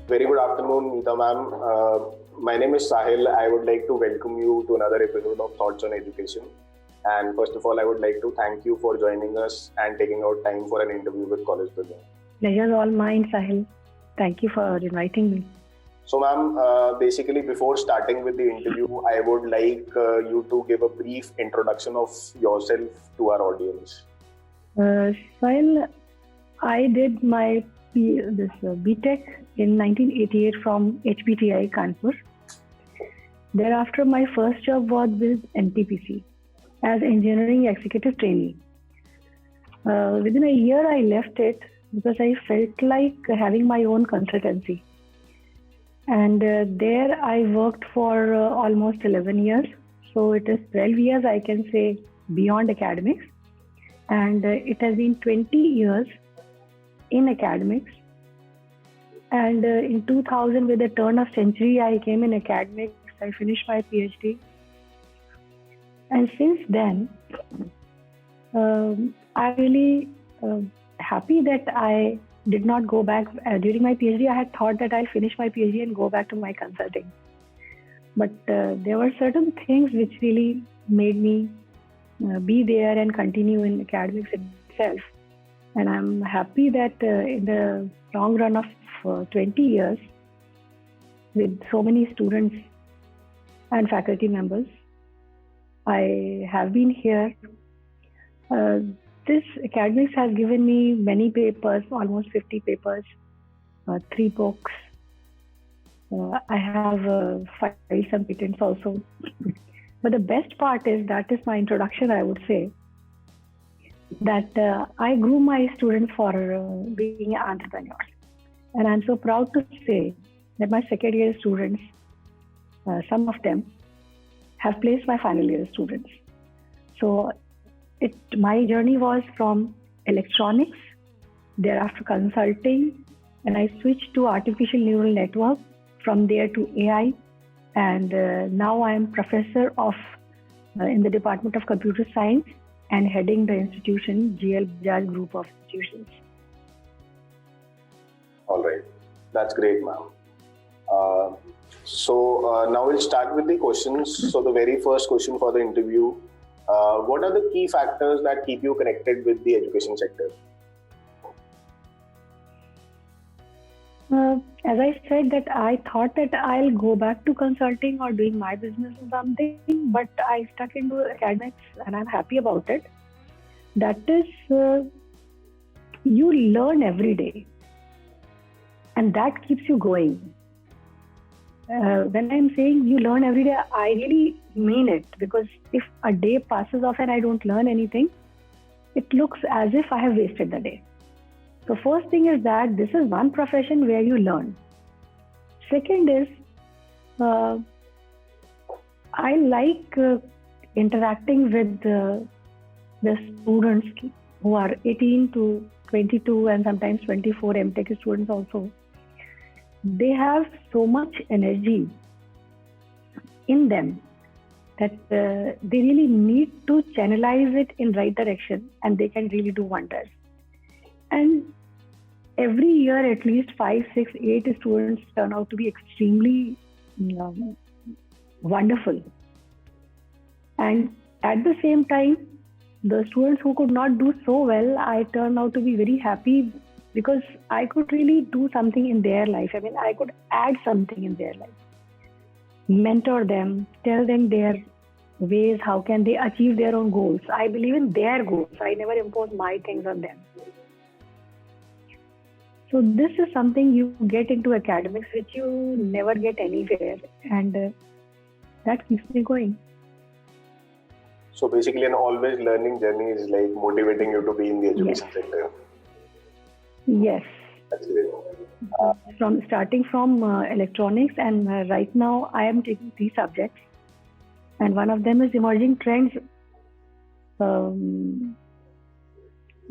Very good afternoon, Neeta ma'am. My name is Sahil. I would like to welcome you to another episode of Thoughts on Education. And first of all, I would like to thank you for joining us and taking out time for an interview with College Building. Pleasure all mine, Sahil. Thank you for inviting me. So, ma'am, basically, before starting with the interview, I would like you to give a brief introduction of yourself to our audience. Sahil, I did my BTech in 1988 from HPTI Kanpur. Thereafter, my first job was with NTPC as engineering executive trainee. Within a year, I left it because I felt like having my own consultancy. And there I worked for almost 11 years. So it is 12 years, I can say, beyond academics. And it has been 20 years in academics. And in 2000, with the turn of century, I came in academics. I finished my PhD. And since then, I'm really happy that I did not go back. During my PhD, I had thought that I'll finish my PhD and go back to my consulting. But there were certain things which really made me be there and continue in academics itself. And I'm happy that in the long run of 20 years, with so many students and faculty members, I have been here. This academics has given me many papers, almost 50 papers, 3 books. I have filed some patents also. But the best part is, that is my introduction, I would say, that I grew my students for being entrepreneurs. And I'm so proud to say that my second year students, some of them, have placed my final year students. So my journey was from electronics, thereafter consulting, and I switched to artificial neural network, from there to AI, and now I am professor in the Department of Computer Science and heading the institution, GL Bajaj Group of Institutions. All right, that's great, ma'am. So now we'll start with the questions. So the very first question for the interview, what are the key factors that keep you connected with the education sector? As I said, that I thought that I'll go back to consulting or doing my business or something, but I stuck into academics and I'm happy about it. That is, you learn every day and that keeps you going. When I'm saying you learn every day, I really mean it, because if a day passes off and I don't learn anything, it looks as if I have wasted the day. So first thing is that this is one profession where you learn. Second is, I like interacting with the students who are 18 to 22 and sometimes 24 MTech students also. They have so much energy in them that they really need to channelize it in right direction, and they can really do wonders. And every year, at least 5, 6, 8 students turn out to be extremely wonderful. And at the same time, the students who could not do so well, I turn out to be very happy, because I could really do something in their life. I mean, I could add something in their life. Mentor them, tell them their ways, how can they achieve their own goals. I believe in their goals. I never impose my things on them. So this is something you get into academics which you never get anywhere, and that keeps me going. So basically an always learning journey is like motivating you to be in the education sector. Yes. That's great. Starting from electronics, and right now I am taking 3 subjects, and one of them is emerging trends in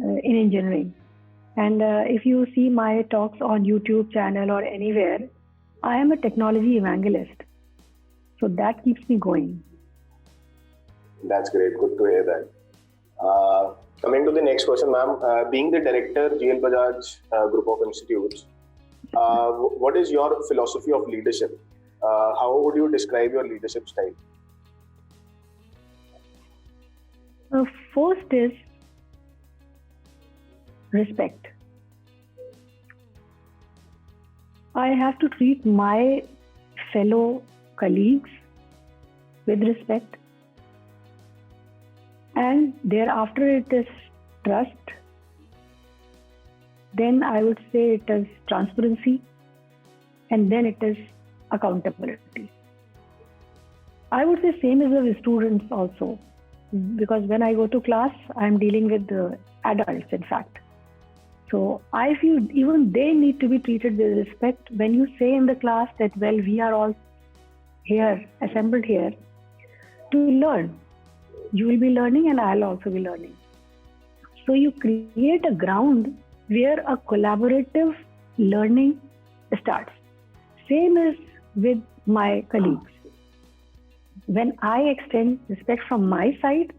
engineering. And if you see my talks on YouTube channel or anywhere, I am a technology evangelist. So that keeps me going. That's great. Good to hear that. Coming to the next question, ma'am. Being the director, GL Bajaj Group of Institutes, What is your philosophy of leadership? How would you describe your leadership style? First is respect. I have to treat my fellow colleagues with respect, and thereafter it is trust. Then I would say it is transparency, and then it is accountability. I would say same as with students also, because when I go to class, I'm dealing with adults, in fact. So I feel even they need to be treated with respect. When you say in the class that, well, we are all here, assembled here to learn. You will be learning and I'll also be learning. So you create a ground where a collaborative learning starts. Same as with my colleagues. When I extend respect from my side,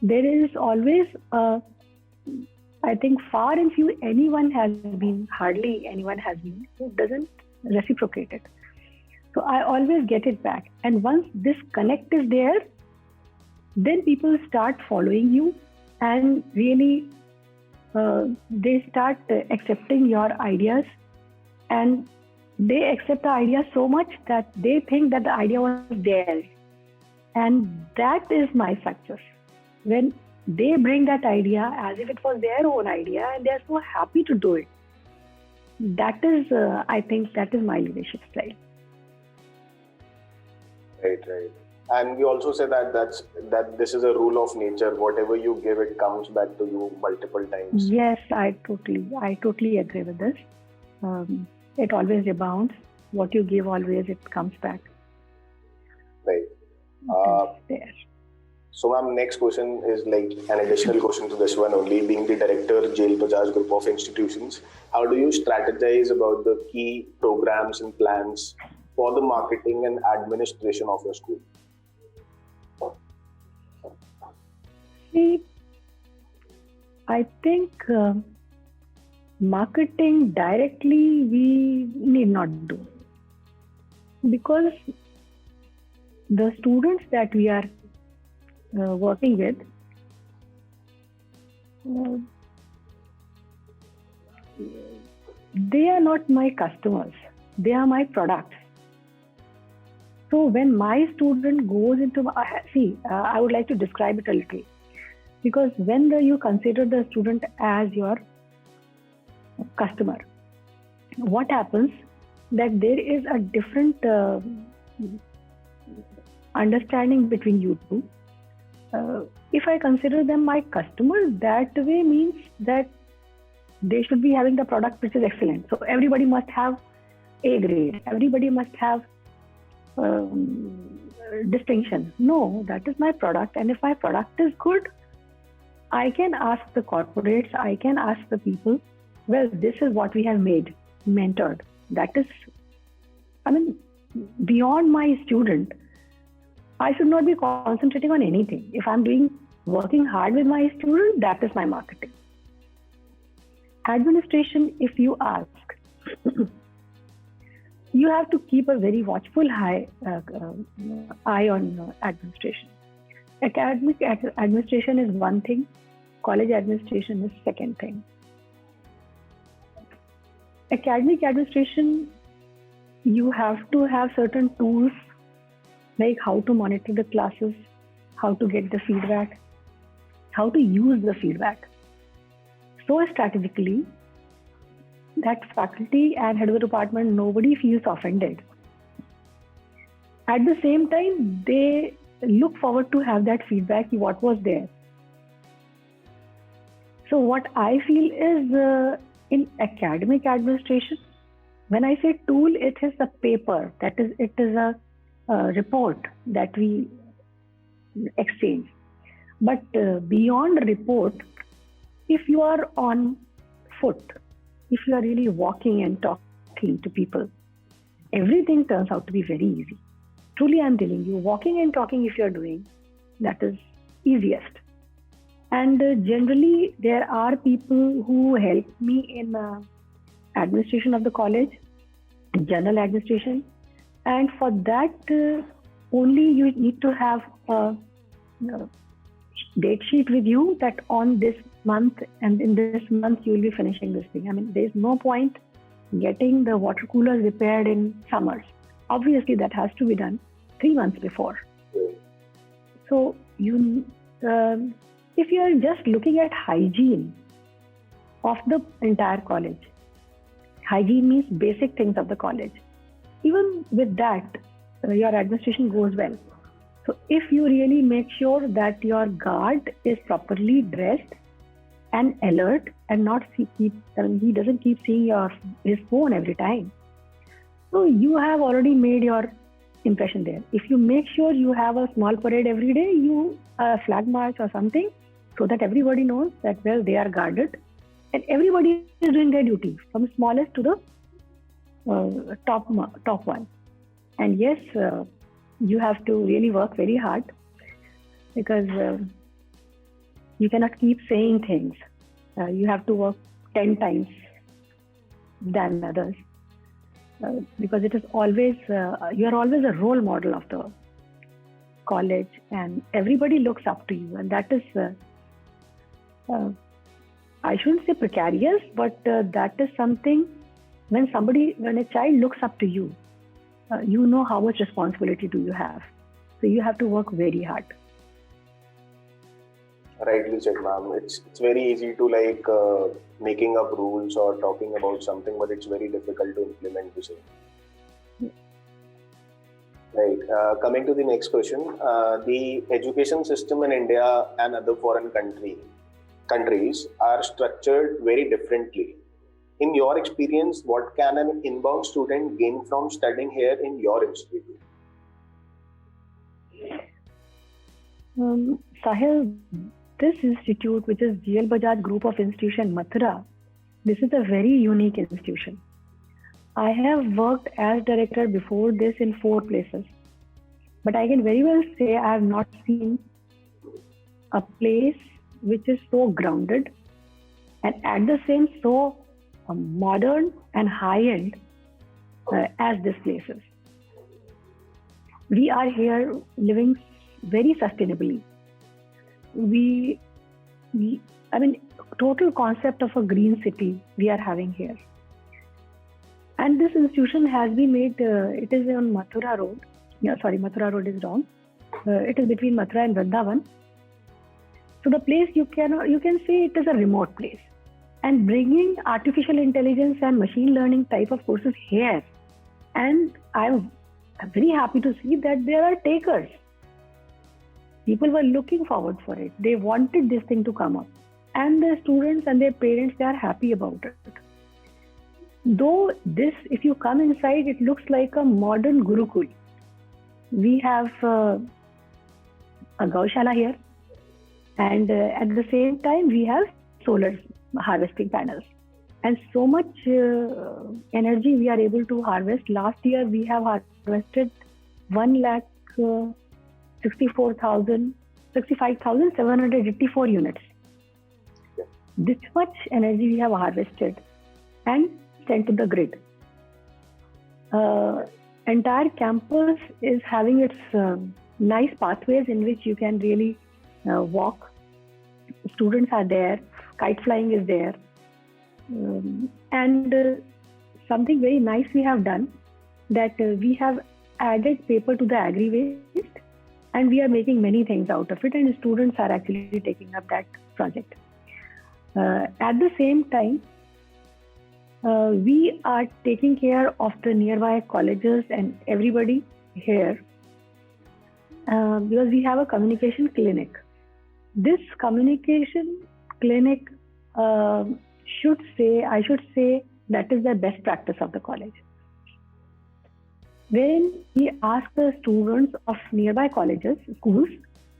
there is always I think far and few hardly anyone has been who doesn't reciprocate it. So I always get it back. And once this connect is there, then people start following you and really they start accepting your ideas, and they accept the idea so much that they think that the idea was theirs. And that is my success. When they bring that idea as if it was their own idea and they're so happy to do it. That is, I think, that is my leadership style. Right. And we also say that this is a rule of nature. Whatever you give, it comes back to you multiple times. Yes, I totally agree with this. It always rebounds. What you give, always it comes back. Right. There. So, ma'am, next question is like an additional question to this one only. Being the director, Jail Bajaj Group of Institutions, how do you strategize about the key programs and plans for the marketing and administration of your school? See, I think marketing directly we need not do, because the students that we are working with, they are not my customers, they are my products. So when my student goes into, I would like to describe it a little, because when you consider the student as your customer, what happens that there is a different understanding between you two. If I consider them my customer, that way means that they should be having the product which is excellent. So everybody must have A grade. Everybody must have distinction. No, that is my product. And if my product is good, I can ask the corporates, I can ask the people, well, this is what we have made, mentored. That is, beyond my student, I should not be concentrating on anything. If I'm working hard with my student, that is my marketing. Administration, if you ask, you have to keep a very watchful eye on administration. Academic administration is one thing, college administration is second thing. Academic administration, you have to have certain tools like how to monitor the classes, how to get the feedback, how to use the feedback so strategically that faculty and head of the department, nobody feels offended. At the same time, they look forward to have that feedback, what was there. So what I feel is in academic administration, when I say tool, it is a paper, it is a report that we exchange. But beyond report, if you are on foot, if you are really walking and talking to people, everything turns out to be very easy. Truly, I'm telling you, walking and talking, if you're doing, that is easiest. And generally, there are people who help me in administration of the college. general administration, and for that only you need to have a date sheet with you that on this month and in this month you will be finishing this thing. I mean, there is no point getting the water coolers repaired in summers. Obviously, that has to be done 3 months before. So if you are just looking at hygiene of the entire college, hygiene means basic things of the college. Even with that, your administration goes well. So if you really make sure that your guard is properly dressed and alert and not he doesn't keep seeing his phone every time. So you have already made your impression there. If you make sure you have a small parade every day, a flag march or something, so that everybody knows that, well, they are guarded and everybody is doing their duty from smallest to the top one. And yes, you have to really work very hard because you cannot keep saying things. You have to work 10 times than others because it is always, you are always a role model of the college and everybody looks up to you. And that is, I shouldn't say precarious, but that is something when a child looks up to you, you know how much responsibility do you have. So you have to work very hard. Rightly said, ma'am. It's very easy to making up rules or talking about something, but it's very difficult to implement the same. Right. Coming to the next question, the education system in India and other foreign countries are structured very differently. In your experience, what can an inbound student gain from studying here in your institute? Sahil, this institute, which is GL Bajaj Group of Institution Mathura, this is a very unique institution. I have worked as director before this in 4 places, but I can very well say I have not seen a place which is so grounded and at the same so modern and high-end as this place is. We are here living very sustainably. Total concept of a green city we are having here. And this institution has been made, it is on Mathura Road. Mathura Road is wrong. It is between Mathura and Vrindavan. So the place you can say it is a remote place. And bringing artificial intelligence and machine learning type of courses here. And I'm very happy to see that there are takers. People were looking forward for it. They wanted this thing to come up. And the students and their parents, they are happy about it. Though this, if you come inside, it looks like a modern Gurukul. We have a Gaushala here. And at the same time, we have solar harvesting panels. And so much energy we are able to harvest. Last year, we have harvested 65,784 units. This much energy we have harvested and sent to the grid. Entire campus is having its nice pathways in which you can really walk. Students are there, kite flying is there. And something very nice we have done that we have added paper to the agri waste and we are making many things out of it and students are actually taking up that project. At the same time, we are taking care of the nearby colleges and everybody here because we have a communication clinic. This communication clinic I should say that is the best practice of the college. When we ask the students of nearby colleges, schools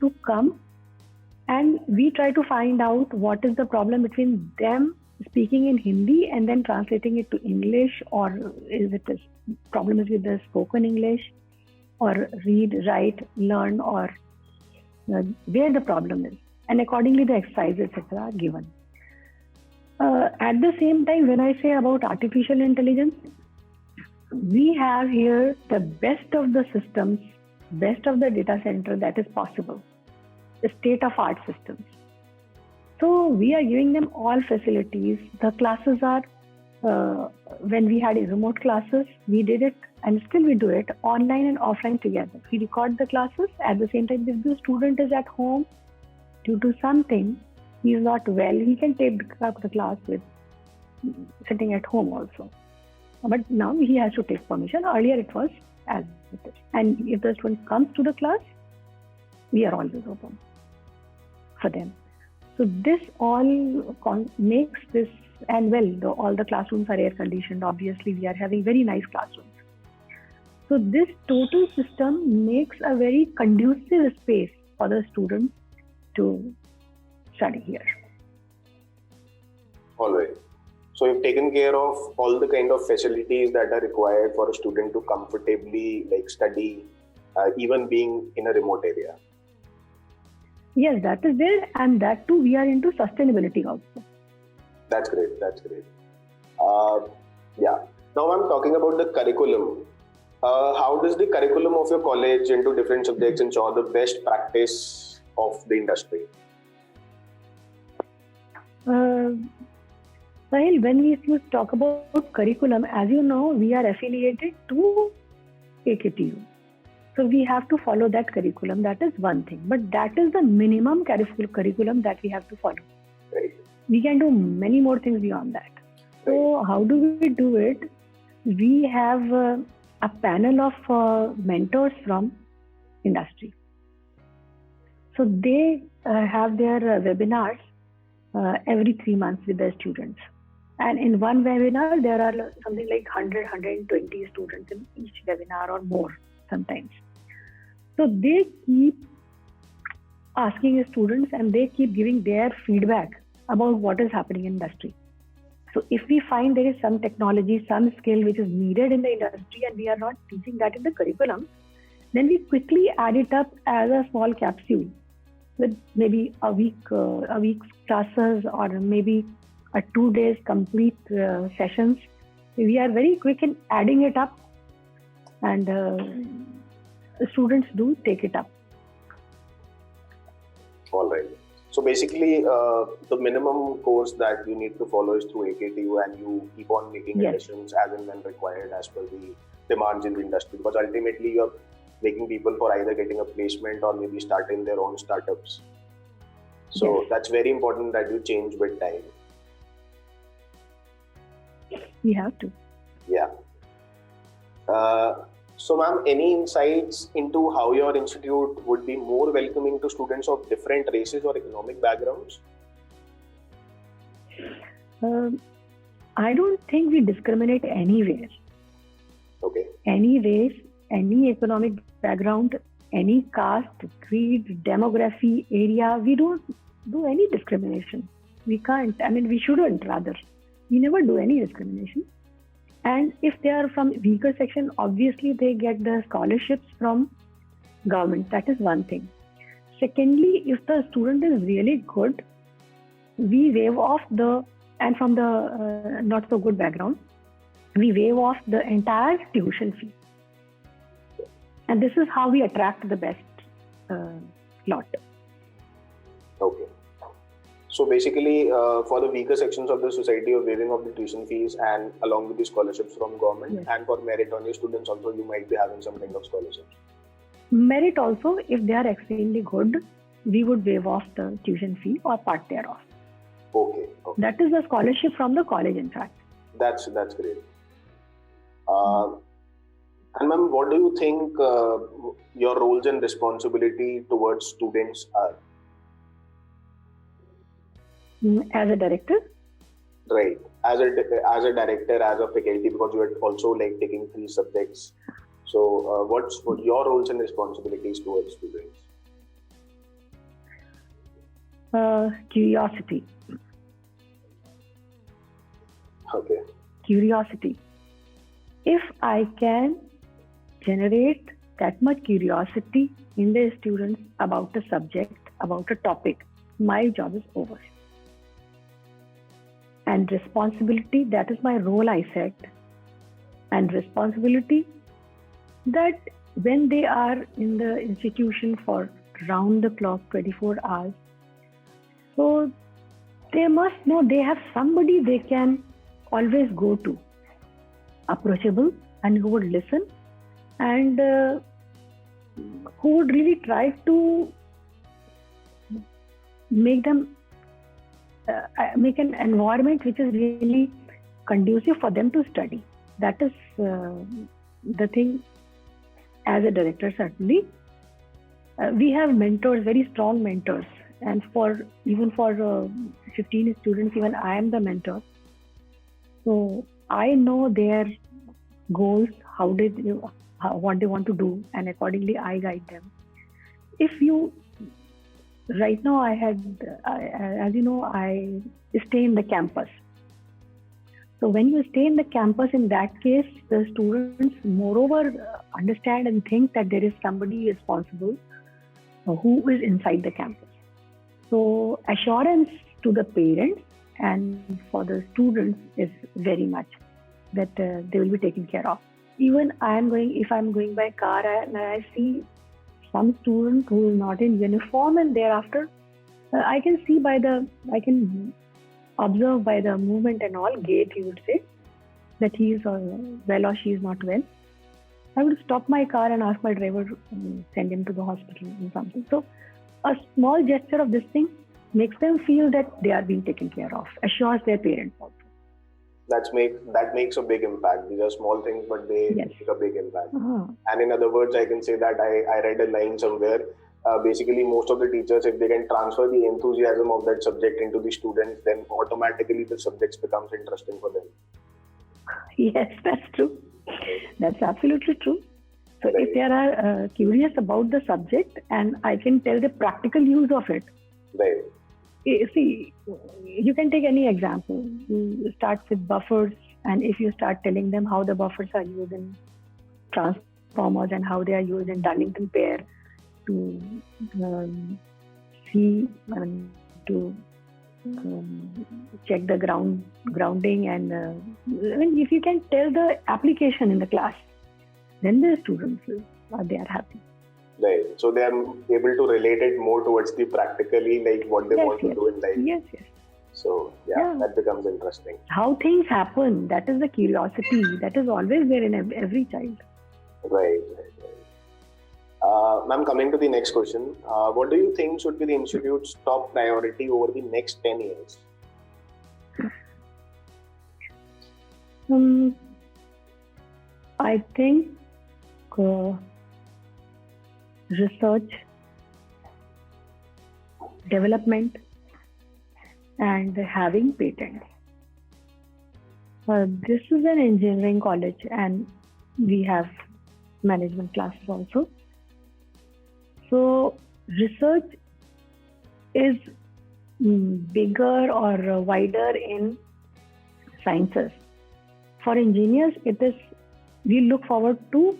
to come and we try to find out what is the problem between them speaking in Hindi and then translating it to English, or is it a problem is with the spoken English, or read, write, learn, or where the problem is. And accordingly the exercises, etc. are given. At the same time, when I say about artificial intelligence, we have here the best of the systems, best of the data center that is possible, the state-of-art systems. So we are giving them all facilities. The classes are, when we had remote classes, we did it, and still we do it, online and offline together. We record the classes. At the same time, if the student is at home due to something, he is not well, he can take up the class with sitting at home also. But now he has to take permission. Earlier it was as it is. And if the student comes to the class, we are always open for them. So this all makes this, and well, all the classrooms are air conditioned. Obviously, we are having very nice classrooms. So this total system makes a very conducive space for the students to study here. All right. So you've taken care of all the kind of facilities that are required for a student to comfortably study, even being in a remote area. Yes, that is there, and that too we are into sustainability also. That's great. That's great. Yeah. Now I'm talking about the curriculum. How does the curriculum of your college into different subjects ensure the best practice of the industry? Sahil, when we talk about curriculum, as you know, we are affiliated to AKTU. So we have to follow that curriculum. That is one thing. But that is the minimum curriculum that we have to follow. Right. We can do many more things beyond that. So how do we do it? We have a panel of mentors from industry. So they have their webinars every 3 months with their students. And in one webinar, there are something like 100, 120 students in each webinar or more sometimes. So they keep asking the students and they keep giving their feedback about what is happening in industry. So if we find there is some technology, some skill which is needed in the industry and we are not teaching that in the curriculum, then we quickly add it up as a small capsule with maybe a week's classes or maybe a 2 days complete sessions. We are very quick in adding it up, and students do take it up. All right. So basically, the minimum course that you need to follow is through AKTU, and you keep on making additions as and when required as per the demands in the industry. Because ultimately, you're making people for either getting a placement or maybe starting their own startups. So that's very important that you change with time. We have to. Yeah. So, ma'am, any insights into how your institute would be more welcoming to students of different races or economic backgrounds? I don't think we discriminate anywhere. Okay. Any race, any economic background, any caste, creed, demography, area, we don't do any discrimination. We can't. I mean, we shouldn't rather. We never do any discrimination. And if they are from weaker section, obviously they get the scholarships from government. That is one thing. Secondly, if the student is really good, we waive off and from the not so good background, we waive off the entire tuition fee. And this is how we attract the best lot. Okay. So basically, for the weaker sections of the society, of waiving of the tuition fees and along with the scholarships from government, and for meritorious students also, you might be having some kind of scholarships. Merit also, if they are extremely good, we would waive off the tuition fee or part thereof. Okay. That is the scholarship from the college, in fact. That's great. And ma'am, what do you think your roles and responsibility towards students are? As a director? Right. As a director, as a faculty, because you are also taking 3 subjects. So what's your roles and responsibilities towards students? Curiosity. Okay. Curiosity. If I can generate that much curiosity in the students about a subject, about a topic, my job is over. And responsibility, that is my role, I said. and responsibility that when they are in the institution for round the clock 24 hours, so they must know they have somebody they can always go to, approachable, and who would listen, and who would really try to make them make an environment which is really conducive for them to study. That is the thing. As a director, certainly we have mentors, very strong mentors, and for 15 students, even I am the mentor. So I know their goals, what they want to do, and accordingly I guide them. Right now as you know, I stay in the campus. So when you stay in the campus, in that case, the students moreover understand and think that there is somebody responsible who is inside the campus. So assurance to the parents and for the students is very much that they will be taken care of. Even if I'm going by car and I see some student who is not in uniform, and thereafter I can observe by the movement and all, gait, you would say, that he is well or she is not well. I would stop my car and ask my driver to send him to the hospital or something. So a small gesture of this thing makes them feel that they are being taken care of, assures their parents also. That makes a big impact. These are small things, but they make a big impact. Uh-huh. And in other words, I can say that I read a line somewhere. Basically, most of the teachers, if they can transfer the enthusiasm of that subject into the students, then automatically the subject becomes interesting for them. Yes, that's true. That's absolutely true. So Right. if they are curious about the subject, and I can tell the practical use of it. Right. See, you can take any example. You start with buffers, and if you start telling them how the buffers are used in transformers and how they are used in Darlington pair to see and to check the grounding, and if you can tell the application in the class, then the students they are happy. Right. So they are able to relate it more towards the practically, like what they want to do in life. Yes. So that becomes interesting. How things happen, that is the curiosity that is always there in every child. Right. Ma'am, coming to the next question, what do you think should be the institute's top priority over the next 10 years? I think research, development, and having patents. This is an engineering college, and we have management classes also. So research is bigger or wider in sciences. For engineers, we look forward to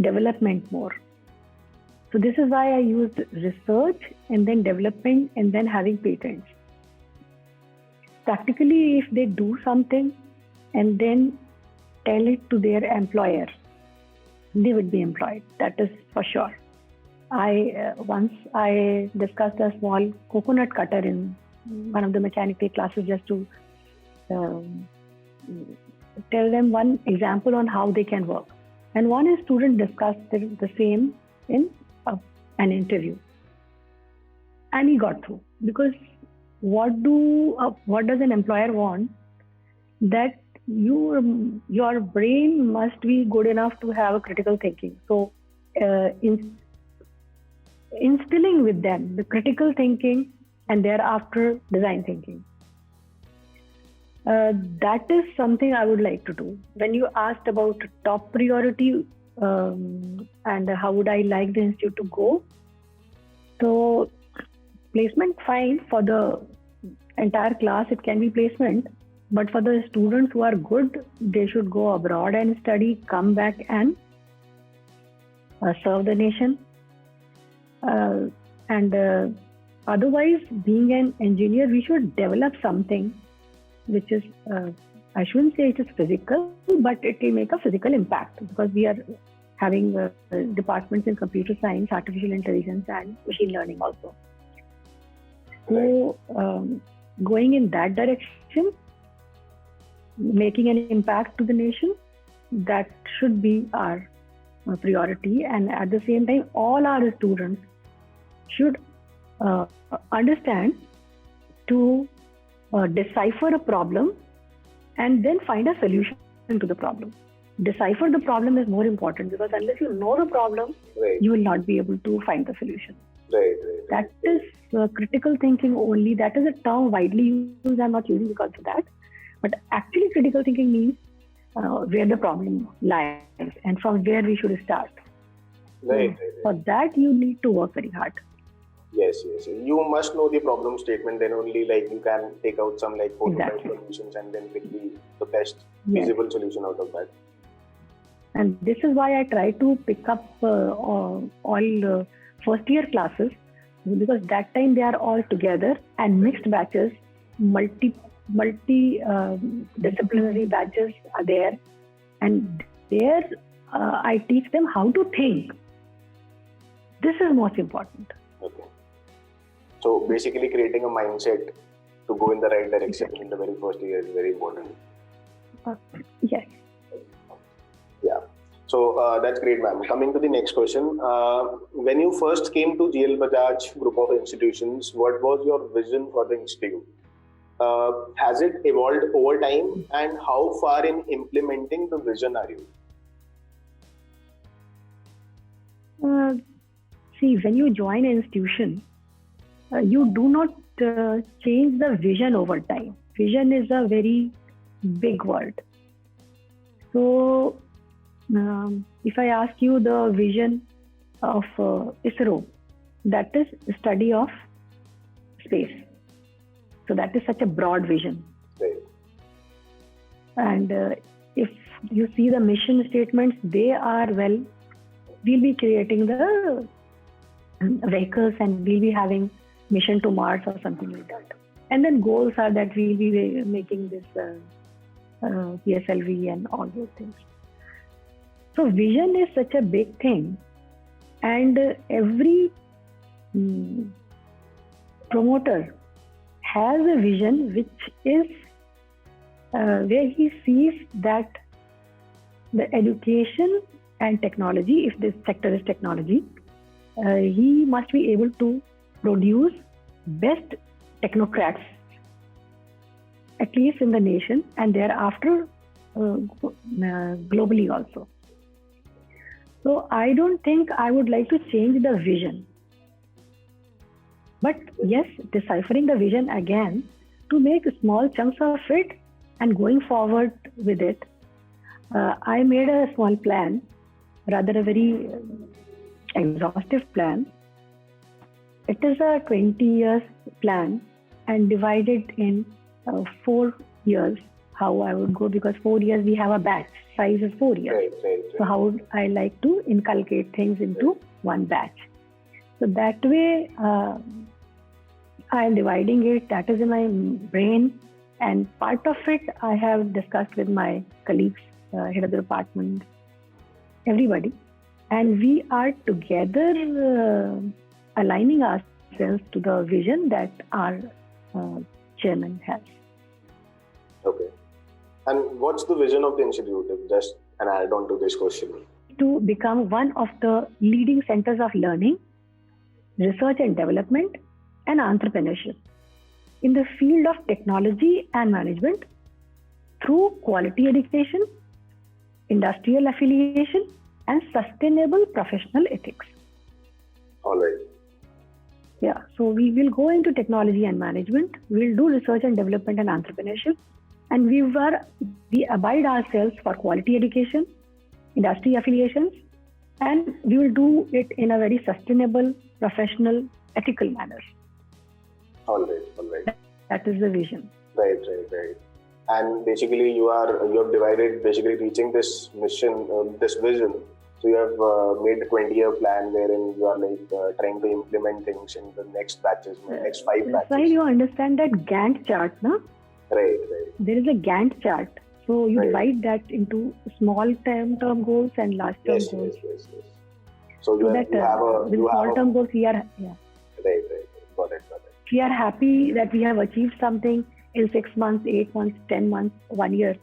development more. So this is why I used research and then development and then having patents. Practically, if they do something and then tell it to their employer, they would be employed. That is for sure. Once I discussed a small coconut cutter in one of the mechanical classes just to tell them one example on how they can work. And one student discussed the same in an interview. And he got through. Because what does an employer want? That your brain must be good enough to have a critical thinking. So instilling with them the critical thinking and thereafter design thinking. That is something I would like to do. When you asked about top priority and how would I like the institute to go, so placement, fine. For the entire class, it can be placement. But for the students who are good, they should go abroad and study, come back and serve the nation. And otherwise, being an engineer, we should develop something which is I shouldn't say it is physical, but it will make a physical impact because we are having departments in computer science, artificial intelligence, and machine learning also. So, going in that direction, making an impact to the nation, that should be our priority. And at the same time, all our students should understand to decipher a problem and then find a solution to the problem. Decipher the problem is more important because unless you know the problem, you will not be able to find the solution. That is critical thinking only. That is a term widely used. I'm not using because of that. But actually critical thinking means where the problem lies and from where we should start. For that, you need to work very hard. Yes. You must know the problem statement, then only you can take out some 4 to 5 solutions and then pick the best feasible solution out of that. And this is why I try to pick up all first year classes because that time they are all together and mixed batches, multi disciplinary batches are there, and there I teach them how to think. This is most important. Okay. So basically creating a mindset to go in the right direction in the very first year is very important. Yes. Yeah. So that's great, ma'am. Coming to the next question. When you first came to GL Bajaj Group of Institutions, what was your vision for the institute? Has it evolved over time, and how far in implementing the vision are you? See, when you join an institution, you do not change the vision over time. Vision is a very big word. So, if I ask you the vision of ISRO, that is the study of space. So that is such a broad vision. Right. And if you see the mission statements, they are we'll be creating the vehicles and we'll be having mission to Mars or something like that. And then goals are that we'll be making this PSLV and all those things. So vision is such a big thing, and every promoter has a vision which is where he sees that the education and technology, if this sector is technology, he must be able to produce best technocrats, at least in the nation, and thereafter globally also. So I don't think I would like to change the vision. But yes, deciphering the vision again to make small chunks of it and going forward with it. I made a small plan, rather a very exhaustive plan. It is a 20 years plan and divided in 4 years. How I would go, because 4 years we have a batch, size is 4 years. Right. So how would I like to inculcate things into one batch? So that way I am dividing it, that is in my brain, and part of it I have discussed with my colleagues, head of the department, everybody, and we are together aligning ourselves to the vision that our chairman has. Okay. And what's the vision of the institute? Just an add-on to this question. To become one of the leading centers of learning, research and development, and entrepreneurship in the field of technology and management through quality education, industrial affiliation, and sustainable professional ethics. All right. Yeah, so we will go into technology and management, we'll do research and development and entrepreneurship, and we abide ourselves for quality education, industry affiliations, and we will do it in a very sustainable, professional, ethical manner. All right. That is the vision. Right. And basically you have divided basically reaching this mission, this vision. So you have made a 20-year plan wherein you are trying to implement things in the next batches, next 5 batches. That's why you understand that Gantt chart, no? Right. There is a Gantt chart. So you Right. divide that into small term goals and large term goals. Yes. So So that with small term goals, we are Right. Got it. we are happy that we have achieved something in 6 months, 8 months, 10 months, 1 year.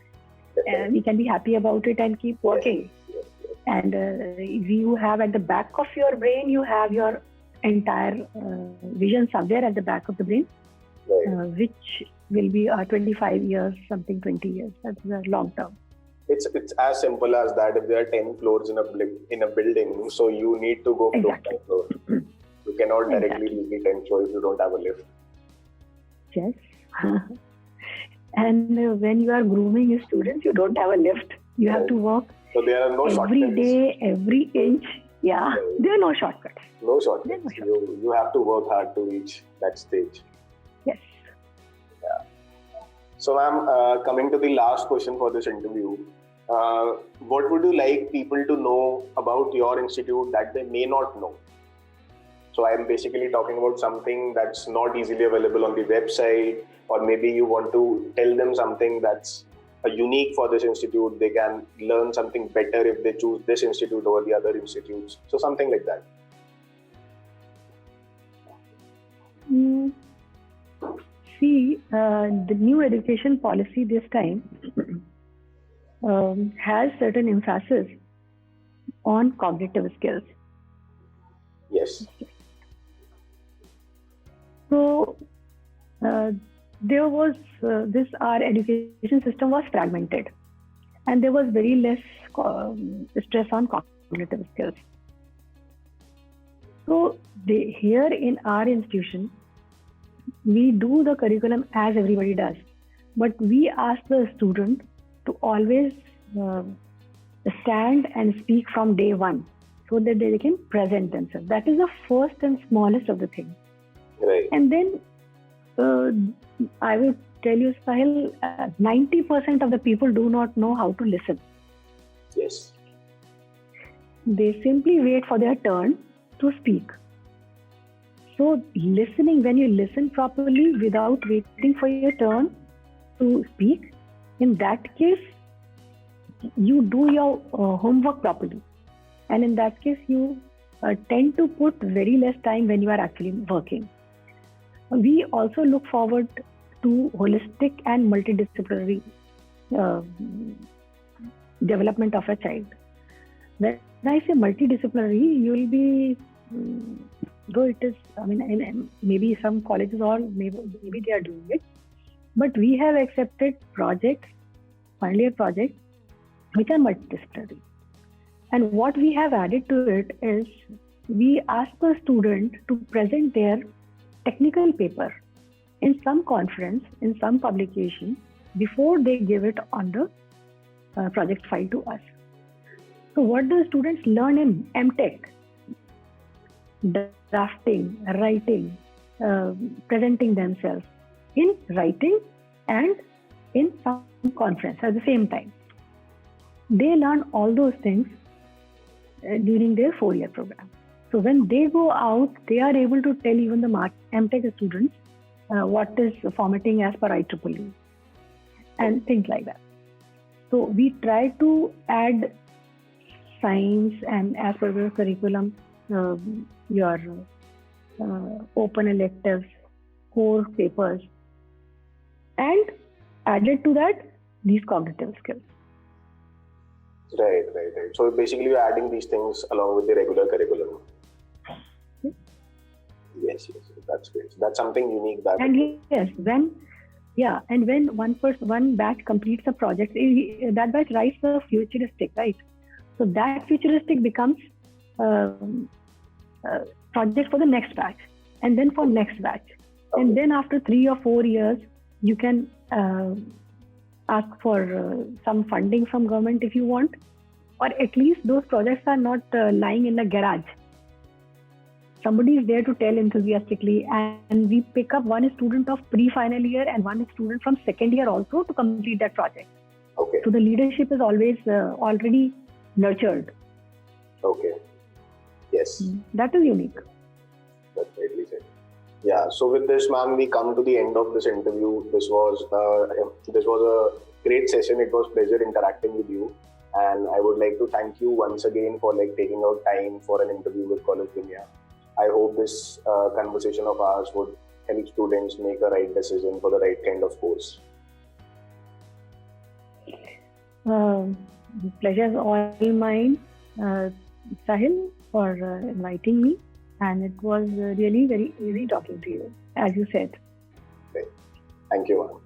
And we can be happy about it and keep working. Yes. And you have at the back of your brain, you have your entire vision somewhere at the back of the brain, Right. which will be 25 years, something 20 years. That's the long term. It's as simple as that. If there are 10 floors in a building, so you need to go floor by floor. You cannot directly reach the 10th floor if you don't have a lift. Yes. And when you are grooming your students, you don't have a lift. You have to walk So there are no every shortcuts. day, every inch. Yeah, there are no shortcuts. No shortcuts. You have to work hard to reach that stage. Yes. So, ma'am, coming to the last question for this interview, what would you like people to know about your institute that they may not know? So I am basically talking about something that's not easily available on the website, or maybe you want to tell them something that's unique for this institute. They can learn something better if they choose this institute over the other institutes. So something like that. See, the new education policy this time has certain emphasis on cognitive skills. Yes. So there was our education system was fragmented, and there was very less stress on cognitive skills. So here in our institution, we do the curriculum as everybody does, but we ask the student to always stand and speak from day one, so that they can present themselves. That is the first and smallest of the things. Right. And then I will tell you, Sahil, 90% of the people do not know how to listen. Yes. They simply wait for their turn to speak. So listening, when you listen properly without waiting for your turn to speak, in that case, you do your homework properly. And in that case, you tend to put very less time when you are actually working. We also look forward to holistic and multidisciplinary development of a child. When I say multidisciplinary, you will be, though it is, maybe some colleges or maybe they are doing it, but we have accepted projects, final year projects, which are multidisciplinary. And what we have added to it is we ask the student to present their technical paper in some conference, in some publication, before they give it on the project file to us. So what do students learn in MTech? Drafting, writing, presenting themselves in writing and in some conference at the same time. They learn all those things during their 4-year program. So when they go out, they are able to tell even the MTech students what is formatting as per IEEE and things like that. So we try to add science and as per the curriculum, your open electives, core papers, and added to that, these cognitive skills. Right. So basically, you're adding these things along with the regular curriculum. Yes, that's great. That's something unique. And when one batch completes a project, that batch writes a futuristic, right? So that futuristic becomes project for the next batch, and then for next batch, and then after 3 or 4 years, you can ask for some funding from government if you want, or at least those projects are not lying in a garage. Somebody is there to tell enthusiastically, and we pick up one student of pre-final year and one student from second year also to complete that project. Okay. So the leadership is always already nurtured. Okay. Yes. That is unique. That's rightly said. Yeah. So with this, ma'am, we come to the end of this interview. This was a great session. It was pleasure interacting with you, and I would like to thank you once again for like taking out time for an interview with College Dunia. I hope this conversation of ours would help students make a right decision for the right kind of course. The pleasure is all mine, Sahil, for inviting me. And it was really very easy talking to you, as you said. Okay. Thank you, ma'am.